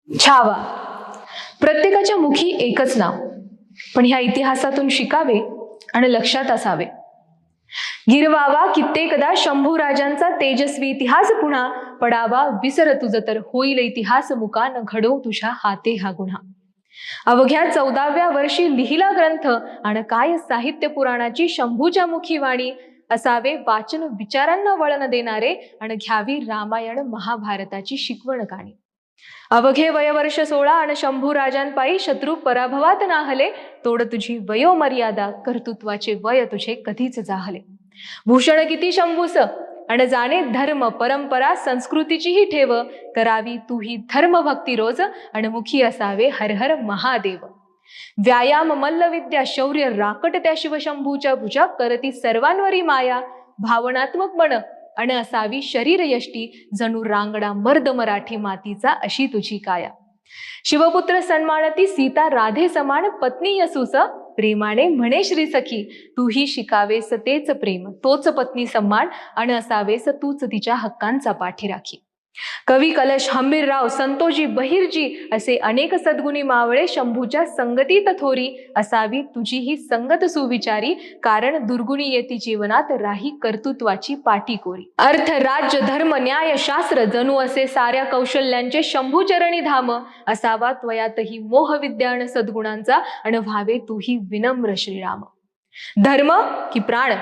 छावा. प्रत्येकाच्या मुखी एकच नाव, पण ह्या इतिहासातून शिकावे आणि लक्षात असावे. गिरवावा कित्येकदा शंभू राजांचा तेजस्वी इतिहास पुन्हा पडावा विसर तुझ तर होईल इतिहास मुका न घडो तुझ्या हाते हा गुन्हा. अवघ्या 14व्या वर्षी लिहिला ग्रंथ आणि काय साहित्य पुराणाची शंभूच्या मुखी वाणी. असावे वाचन विचारांना वळण देणारे आणि घ्यावी रामायण महाभारताची शिकवण काणी. अवघे वयवर्ष 16 आणि शंभू राजांपायी शत्रू पराभवात नाहले. तोड तुझी वयोमर्यादा कर्तृत्वाचे वय तुझे कधीच जाहले. भूषण किती शंभूस आणि जाणे धर्म परंपरा संस्कृतीचीही ठेव. करावी तू ही धर्मभक्ती रोज आणि मुखी असावे हर हर महादेव. व्यायाम मल्लविद्या शौर्य राकट त्या शिवशंभूच्या भुजा. करती सर्वांवरी माया भावनात्मक मन आणि असावी शरीर यष्टी. जणू रांगडा मर्द मराठी मातीचा अशी तुझी काया. शिवपुत्र सन्मानती सीता राधे समान पत्नी यसूस. प्रेमाने म्हणे श्री सखी तूही शिकावेस तेच प्रेम तोच पत्नी सन्मान. आणि असावेस तूच तिच्या हक्कांचा पाठीराखी. कवी कलश हंबीरराव संतोषी बहिर्जी असे अनेक सद्गुणी मावळे शंभूच्या संगतीत थोरी. असावी तुझी ही संगत सुविचारी. कारण दुर्गुणी येती जीवनात राही कर्तृत्वाची पाटी कोरी. अर्थ राज्य धर्म न्याय शास्त्र जणू असे साऱ्या कौशल्यांचे शंभूचरणी धाम. असावा त्वयातही मोहविद्या आणि सद्गुणांचा आणि व्हावे तूही विनम्र श्रीराम. धर्म की प्राण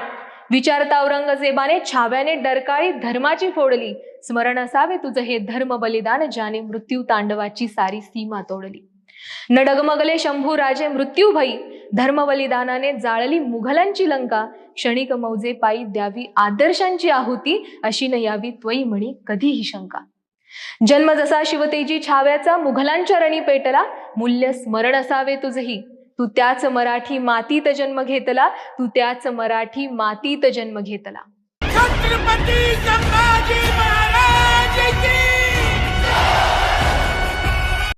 विचारता औरंगजेबाने छाव्याने डरकाळी धर्माची फोडली. स्मरण असावे तुझं हे धर्म बलिदान ज्याने मृत्यू तांडवाची सारी सीमा तोडली. न डगमगले शंभू राजे मृत्यू भई धर्म बलिदानाने जाळली मुघलांची लंका. क्षणिक मौजे पायी द्यावी आदर्शांची आहुती अशी न यावी त्वयी म्हणी कधीही शंका. जन्म जसा शिवतेजी छाव्याचा मुघलांच्या रणी पेटला. मूल्य स्मरण असावे तुझही तू त्याच मराठी मातीत जन्म घेतला. तू त्याच मराठी मातीत जन्म घेतला. छत्रपती संभाजी